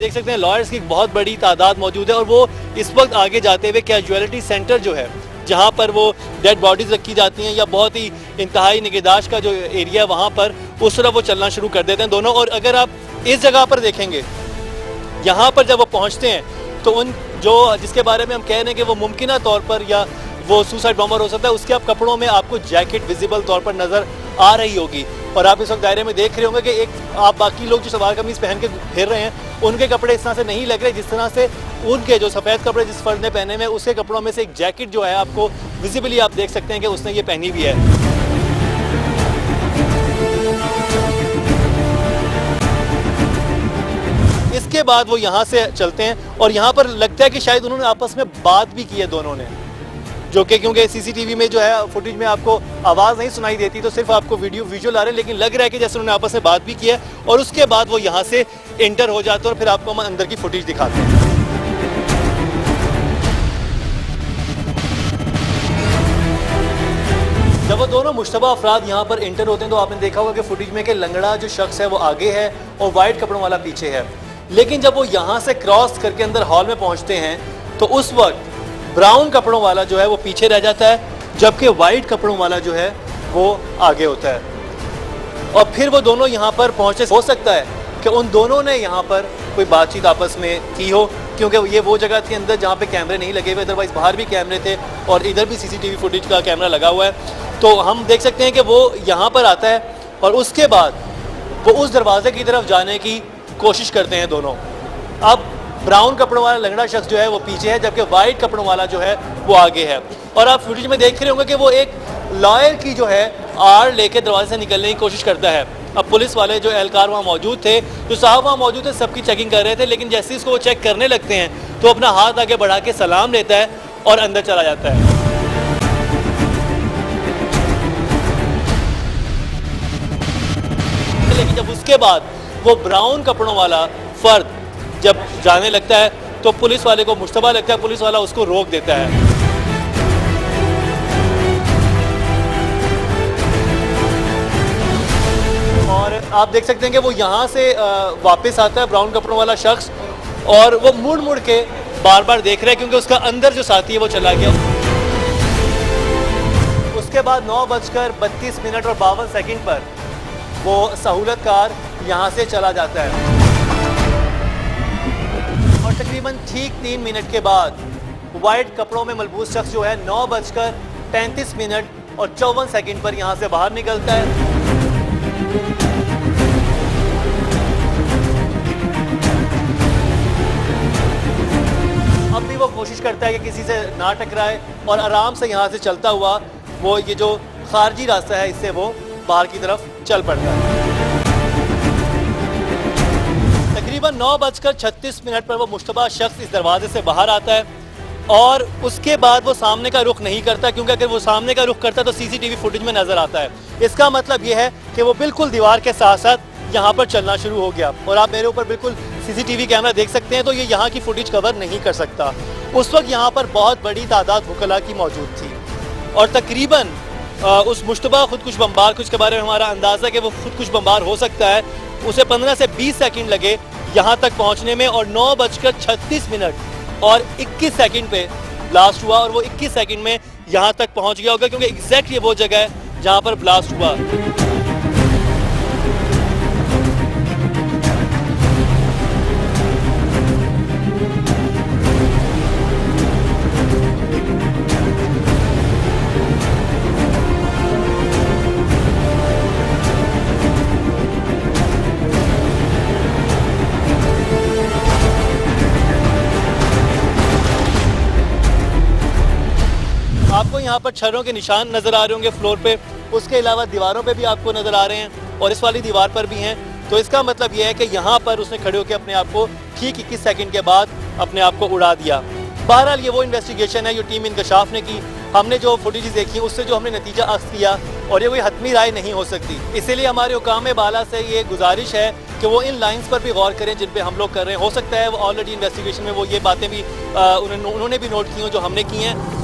देख सकते हैं लॉयर्स की एक बहुत बड़ी तादाद मौजूद है और वो इस वक्त आगे जाते हुए कैजुअलिटी सेंटर जो है जहां पर वो डेड बॉडीज रखी जाती हैं या बहुत ही इंतहाई निगहदाश्त का जो एरिया है वहां पर उस तरफ वो चलना शुरू कर देते हैं दोनों। और अगर आप इस जगह पर देखेंगे यहाँ पर जब वो पहुँचते हैं तो उन जो जिसके बारे में हम कह रहे हैं कि वो मुमकिन तौर पर या वो सुसाइड बॉम्बर हो सकता है उसके आप कपड़ों में आपको जैकेट विजिबल तौर पर नजर आ रही होगी। और आप इस वक्त दायरे में देख रहे होंगे कि एक आप बाकी लोग जो सलवार कमीज पहन के फिर रहे हैं उनके कपड़े इस तरह से नहीं लग रहे जिस तरह से उनके जो सफ़ेद कपड़े जिस फर्द ने पहने हुए उसके कपड़ों में से एक जैकेट जो है आपको विजिबली आप देख सकते हैं कि उसने ये पहनी भी है। इसके बाद वो यहाँ से चलते हैं और यहाँ पर लगता है कि शायद उन्होंने आपस में बात भी की है दोनों ने, जो कि क्योंकि सीसीटीवी में जो है फुटेज में आपको आवाज़ नहीं सुनाई देती तो सिर्फ आपको वीडियो विजुअल आ रहे हैं, लेकिन लग रहा है कि जैसे उन्होंने आपस में बात भी की है। और उसके बाद वो यहाँ से एंटर हो जाते हैं और फिर आपको हम अंदर की फुटेज दिखाते हैं। जब वो दोनों मुश्तबा अफराद यहाँ पर एंटर होते हैं तो आपने देखा होगा कि फुटेज में कि लंगड़ा जो शख्स है वो आगे है और वाइट कपड़ों वाला पीछे है। लेकिन जब वो यहाँ से क्रॉस करके अंदर हॉल में पहुँचते हैं तो उस वक्त ब्राउन कपड़ों वाला जो है वो पीछे रह जाता है जबकि वाइट कपड़ों वाला जो है वो आगे होता है। और फिर वो दोनों यहाँ पर पहुँचे, हो सकता है कि उन दोनों ने यहाँ पर कोई बातचीत आपस में की हो क्योंकि ये वो जगह थी अंदर जहाँ पे कैमरे नहीं लगे हुए, अदरवाइज बाहर भी कैमरे थे और इधर भी सीसीटीवी फुटेज का कैमरा लगा हुआ है। तो हम देख सकते हैं कि वो यहाँ पर आता है और उसके बाद वो उस दरवाजे की तरफ जाने की कोशिश करते हैं दोनों। अब ब्राउन कपड़ों वाला लंगड़ा शख्स जो है वो पीछे है जबकि वाइट कपड़ों वाला जो है वो आगे है। और आप फुटेज में देख रहे होंगे कि वो एक लॉयर की जो है आड़ लेके दरवाजे से निकलने की कोशिश करता है। अब पुलिस वाले जो एहलकार वहाँ मौजूद थे, जो साहब वहाँ मौजूद थे, सबकी चेकिंग कर रहे थे, लेकिन जैसे इसको वो चेक करने लगते हैं तो अपना हाथ आगे बढ़ा के सलाम लेता है और अंदर चला जाता है। लेकिन जब उसके बाद वो ब्राउन कपड़ों वाला फर्द जब जाने लगता है तो पुलिस वाले को मुश्तबा लगता है, पुलिस वाला उसको रोक देता है। और आप देख सकते हैं कि वो यहाँ से वापस आता है ब्राउन कपड़ों वाला शख्स और वो मुड़ मुड़ के बार बार देख रहा है क्योंकि उसका अंदर जो साथी है वो चला गया। उसके बाद 9:32 और 52 सेकंड पर वो सहूलत कार यहाँ से चला जाता है और तकरीबन ठीक 3 मिनट के बाद वाइट कपड़ों में मलबूस शख्स जो है 9:35 और 54 सेकंड पर यहाँ से बाहर निकलता है। अब भी वो कोशिश करता है कि किसी से ना टकराए और आराम से यहाँ से चलता हुआ वो ये जो खारजी रास्ता है इससे वो बाहर की तरफ चल पड़ता है। तकरीबन 9:36 पर वो मुश्तबा शख्स इस दरवाजे से बाहर आता है और उसके बाद वो सामने का रुख नहीं करता क्योंकि अगर वो सामने का रुख करता तो सीसीटीवी फुटेज में नजर आता है। इसका मतलब ये है कि वो बिल्कुल दीवार के साथ साथ यहाँ पर चलना शुरू हो गया और आप मेरे ऊपर बिल्कुल सीसीटीवी कैमरा देख सकते हैं तो ये यहाँ की फुटेज कवर नहीं कर सकता। उस वक्त यहाँ पर बहुत बड़ी तादाद वकला की मौजूद थी और तकरीबन उस मुश्तबा खुदकुश बम्बार कुछ के बारे में हमारा अंदाज़ा है कि वो खुदकुश बम्बार हो सकता है, उसे 15 से 20 सेकंड लगे यहाँ तक पहुँचने में और 9:36 और 21 सेकंड पे ब्लास्ट हुआ और वो 21 सेकंड में यहाँ तक पहुँच गया होगा क्योंकि एग्जैक्ट ये वो जगह है जहाँ पर ब्लास्ट हुआ। आपको यहाँ पर छर्रों के निशान नजर आ रहे होंगे फ्लोर पे, उसके अलावा दीवारों पे भी आपको नजर आ रहे हैं और इस वाली दीवार पर भी हैं। तो इसका मतलब यह है कि यहाँ पर उसने खड़े होकर अपने आप को ठीक 21 सेकंड के बाद अपने आप को उड़ा दिया। बहरहाल ये वो इन्वेस्टिगेशन है जो टीम इंकशाफ ने की। हमने जो फुटेज देखी उससे जो हमने नतीजा अख्ज़ किया और ये कोई हतमी राय नहीं हो सकती, इसीलिए हमारे हुकाम बाला से ये गुजारिश है कि वो इन लाइंस पर भी गौर करें जिन पे हम लोग कर रहे हैं। हो सकता है वो ऑलरेडी इन्वेस्टिगेशन में वो ये बातें भी उन्होंने भी नोट की हों जो हमने की हैं।